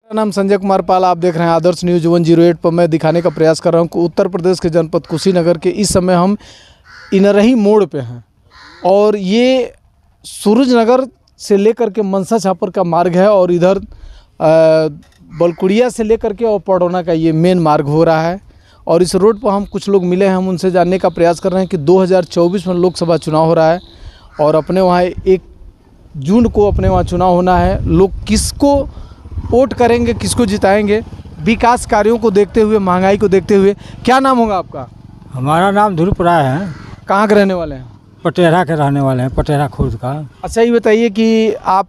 मेरा नाम संजय कुमार पाल, आप देख रहे हैं आदर्श न्यूज़ 108 पर। मैं दिखाने का प्रयास कर रहा हूं कि उत्तर प्रदेश के जनपद कुशीनगर के इस समय हम इनरही मोड़ पे हैं और ये सूरजनगर से लेकर के मनसा छापर का मार्ग है और इधर बलकुड़िया से लेकर के और पडौना का ये मेन मार्ग हो रहा है। और इस रोड पर हम कुछ लोग मिले हैं, हम उनसे जानने का प्रयास कर रहे हैं कि 2024 में लोकसभा चुनाव हो रहा है और अपने वहाँ 1 जून को अपने वहाँ चुनाव होना है। लोग किसको वोट करेंगे, किसको जिताएंगे, विकास कार्यों को देखते हुए, महंगाई को देखते हुए। क्या नाम होगा आपका? हमारा नाम ध्रुव राय है। कहाँ के रहने वाले हैं? पटेरा के रहने वाले हैं, पटेरा खुर्द का। अच्छा, ये बताइए कि आप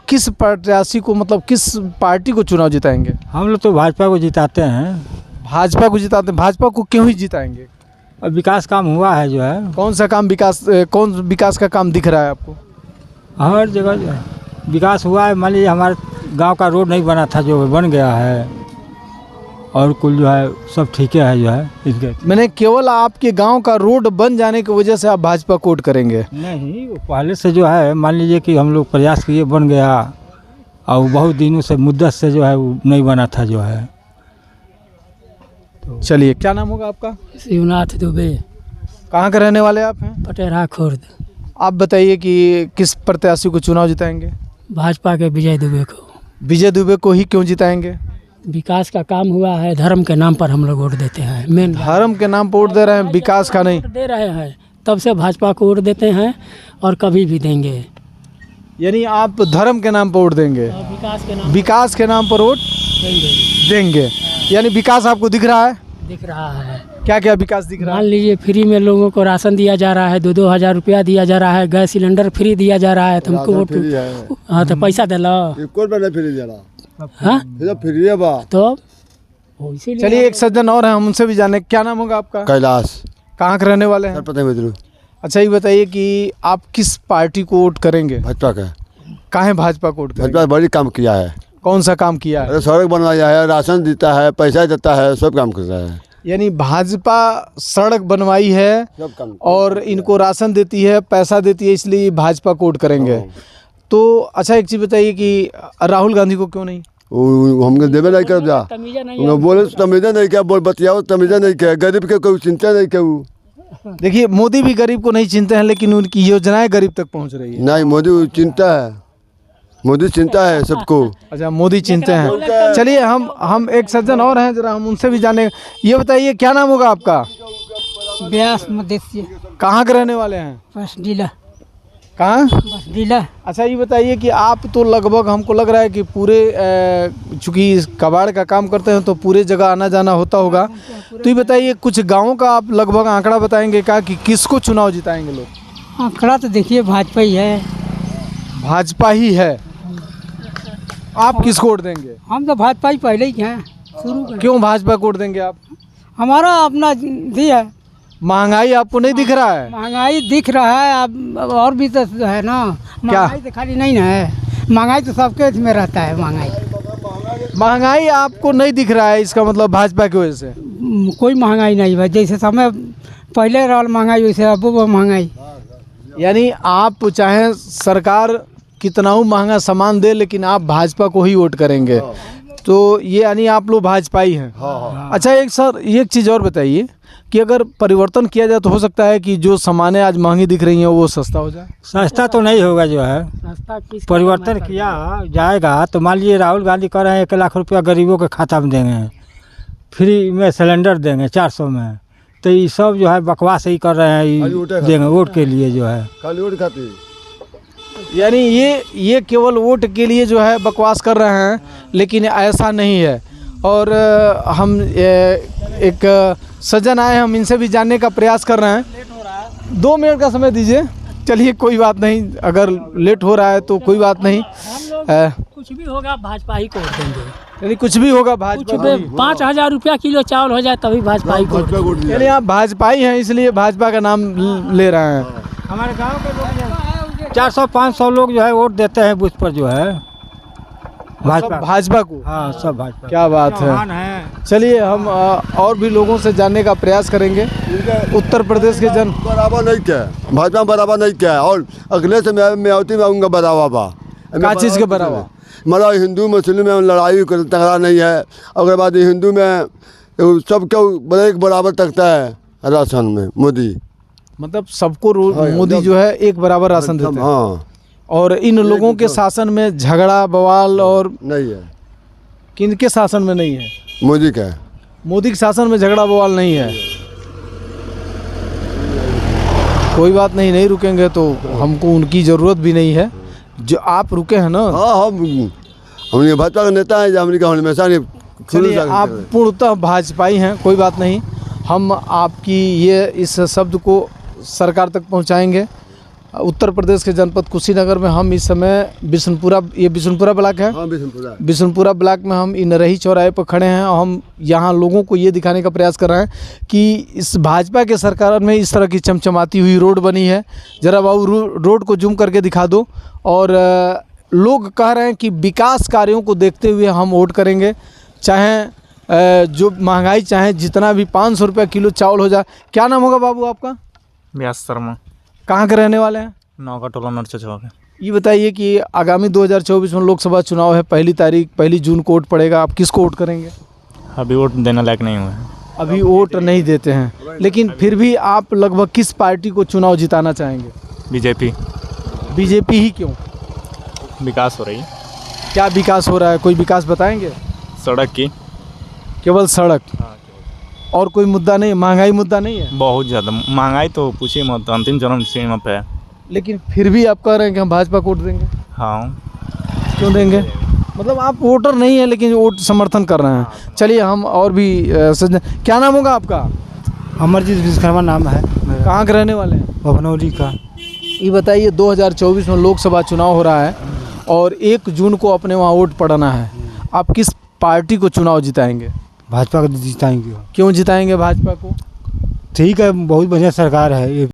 किस प्रत्याशी को, मतलब किस पार्टी को चुनाव जिताएंगे? हम लोग तो भाजपा को जिताते हैं। भाजपा को जिताते हैं। भाजपा को क्यों ही जिताएंगे? और विकास काम हुआ है जो है। कौन सा काम कौन विकास का काम दिख रहा है आपको? हर जगह जो है विकास हुआ है। मान लीजिए हमारे गांव का रोड नहीं बना था, जो बन गया है, और कुल जो है सब ठीक है जो है इसके। मैंने केवल आपके गांव का रोड बन जाने की वजह से आप भाजपा को वोट करेंगे? नहीं, वो पहले से जो है मान लीजिए कि हम लोग प्रयास किए, बन गया, और बहुत दिनों से मुद्दत से जो है वो नहीं बना था जो है। तो चलिए, क्या नाम होगा आपका? शिवनाथ दुबे। कहाँ के रहने वाले आप हैं? पटेरा खुर्द। आप बताइए कि किस प्रत्याशी को चुनाव जिताएंगे? भाजपा के विजय दुबे को। विजय दुबे को ही क्यों जिताएंगे? विकास का काम हुआ है, धर्म के नाम पर हम लोग वोट देते हैं। मेन धर्म के नाम पर वोट दे रहे हैं, विकास का नहीं दे रहे हैं। तब से भाजपा को वोट देते हैं और कभी भी देंगे। यानी आप धर्म के नाम पर वोट देंगे, विकास के नाम पर वोट देंगे। यानी विकास आपको दिख रहा है? दिख रहा है। क्या क्या विकास दिख रहा है? मान लीजिए फ्री में लोगों को राशन दिया जा रहा है, 2-2 हज़ार रुपया दिया जा रहा है, गैस सिलेंडर फ्री दिया जा रहा है। तुमको वोट, हाँ तो पैसा दे लो। हाँ तो चलिए, एक सज्जन और हैं, हम उनसे भी जाने। क्या नाम होगा आपका? कैलाश। कहाँ के रहने वाले हैं? अच्छा, ये बताइए कि आप किस पार्टी को वोट करेंगे? भाजपा का। काहे भाजपा को वोट करेंगे? भाजपा बड़ी काम किया है। कौन सा काम किया है? सड़क बनवाया है, राशन देता है, पैसा देता है, सब काम करता है। यानी भाजपा सड़क बनवाई है सब काम और इनको राशन देती है, पैसा देती है, इसलिए भाजपा को वोट करेंगे। तो अच्छा, एक चीज़ बताइए कि राहुल गांधी को क्यों नहीं? हमको देवे नहीं कर जा, बोले तमीजा नहीं क्या, बोल बतियाओ तमीजा नहीं क्या, गरीब के कोई चिंता नहीं क्या। देखिए, मोदी भी गरीब को नहीं चिंते हैं, लेकिन उनकी योजनाएं गरीब तक पहुंच रही है। नहीं, मोदी चिंता है, मोदी चिंता है सबको। अच्छा, मोदी चिंते हैं। चलिए, हम एक सज्जन और हैं, जरा हम उनसे भी जाने। ये बताइए, क्या नाम होगा आपका? ब्यास मदेशी। कहाँ के रहने वाले हैं? बस जिला। कहाँ? बस जिला। अच्छा, ये बताइए कि आप तो लगभग, हमको लग रहा है कि पूरे चूँकि कबाड़ का काम करते हैं तो पूरे जगह आना जाना होता होगा। तो ये बताइए, कुछ गाँवों का आप लगभग आंकड़ा बताएंगे क्या कि किसको चुनाव जिताएंगे लोग? आंकड़ा तो देखिए भाजपा ही है। भाजपा ही है। आप किसको वोट देंगे? हम तो भाजपा ही पहले ही हैं शुरू। क्यों भाजपा को वोट देंगे आप? हमारा अपना दी है। महंगाई आपको नहीं दिख रहा है? महंगाई दिख रहा है, अब और भी तो है ना। महंगाई तो खाली नहीं ना है, महंगाई तो सबके में रहता है। महंगाई आपको नहीं दिख रहा है, इसका मतलब भाजपा की वजह से? कोई महंगाई नहीं है, जैसे समय पहले रहा महंगाई वैसे अब वो महंगाई। यानी आप चाहे सरकार कितना महंगा सामान दे, लेकिन आप भाजपा को ही वोट करेंगे। तो ये यानी आप लोग भाजपाई हैं। अच्छा, एक चीज़ और बताइए कि अगर परिवर्तन किया जाए तो हो सकता है कि जो सामानें आज महंगी दिख रही हैं वो सस्ता हो जाए? सस्ता तो नहीं होगा जो है, परिवर्तन किया जाएगा। तो मान लीजिए राहुल गांधी कह रहे हैं 1 लाख रुपया गरीबों के खाता में देंगे, फ्री में सिलेंडर देंगे 400 में। तो ये सब जो है बकवास ही कर रहे हैं, देंगे वोट के लिए जो है, खाली वोट खाते। यानी ये केवल वोट के लिए जो है बकवास कर रहे हैं, लेकिन ऐसा नहीं है। और हम एक सज्जन आए, हम इनसे भी जानने का प्रयास कर रहे हैं। 2 मिनट का समय दीजिए। चलिए, कोई बात नहीं, अगर लेट हो रहा है तो कोई बात नहीं। कुछ भी होगा भाजपा ही को वोट देंगे। यानी कुछ भी होगा भाजपा? 5,000 रुपया किलो चावल हो जाए तभी भाजपा ही को वोट देंगे। यानी आप भाजपा ही हैं, इसलिए भाजपा का नाम ले रहे हैं। हमारे गाँव के लोग 400-500 लोग जो है वोट देते हैं बूथ पर जो है भाजपा को। हाँ, सब भाजपा। क्या बात है। चलिए, हम और भी लोगों से जानने का प्रयास करेंगे। उत्तर प्रदेश के जन बराबर नहीं क्या, भाजपा बराबर नहीं क्या, और अगले से मैं आऊँगा बराबर। क्या चीज़ के बराबर? मतलब हिंदू मुस्लिम में लड़ाई तकरार नहीं है। अगर बात हिंदू में सबको एक बराबर तकता है राशन में मोदी, मतलब सबको हाँ, मोदी जो है एक बराबर राशन देते हैं। हाँ और इन लोगों के शासन में झगड़ा बवाल और नहीं है, किनके शासन में नहीं है? मोदी का है। मोदी के शासन में झगड़ा बवाल नहीं है। कोई बात नहीं, नहीं रुकेंगे तो हमको उनकी ज़रूरत भी नहीं है। जो आप रुके हैं ना, हाँ हम ये भाजपा का नेता है, हमने का हमेशा चलिए आप पूर्णतः भाजपाई हैं, कोई बात नहीं। हम आपकी ये इस शब्द को सरकार तक पहुंचाएंगे। उत्तर प्रदेश के जनपद कुशीनगर में हम इस समय बिशनपुरा, ये बिशनपुरा ब्लॉक है, हाँ बिशनपुरा ब्लॉक में हम इनरही चौराहे पर खड़े हैं और हम यहाँ लोगों को ये दिखाने का प्रयास कर रहे हैं कि इस भाजपा के सरकार में इस तरह की चमचमाती हुई रोड बनी है। ज़रा बाबू रोड को जूम करके दिखा दो। और लोग कह रहे हैं कि विकास कार्यों को देखते हुए हम वोट करेंगे, चाहे जो महंगाई, चाहे जितना भी 500 रुपये किलो चावल हो जाए। क्या नाम होगा बाबू आपका? व्यास शर्मा, कहाँ के रहने वाले हैं? नौका टोला नरचचवा के। ये बताइए कि आगामी 2024 में लोकसभा चुनाव है, 1 जून को वोट पड़ेगा, आप किसको वोट करेंगे? अभी वोट देने लायक नहीं हुए हैं। अभी वोट नहीं देते हैं, लेकिन फिर भी आप लगभग किस पार्टी को चुनाव जिताना चाहेंगे? बीजेपी। बीजेपी ही क्यों? विकास हो रही है। क्या विकास हो रहा है? कोई विकास बताएंगे? सड़क की। केवल सड़क, और कोई मुद्दा नहीं? महंगाई मुद्दा नहीं है? बहुत ज़्यादा महंगाई तो पूछिए मत, अंतिम चरण सीमा पे है। लेकिन फिर भी आप कह रहे हैं कि हम भाजपा को वोट देंगे। हाँ, क्यों देंगे? मतलब आप वोटर नहीं है लेकिन वोट समर्थन कर रहे हैं। चलिए हम और भी क्या नाम होगा आपका? अमरजीत विश्वकर्मा नाम है। कहाँ के रहने वाले हैं? भवनौली का। ये बताइए 2024 में लोकसभा चुनाव हो रहा है और 1 जून को अपने वहाँ वोट पड़ना है। आप किस पार्टी को चुनाव जिताएंगे? भाजपा को जिताएंगे। क्यों जिताएंगे भाजपा को? ठीक है, बहुत बढ़िया सरकार है ये।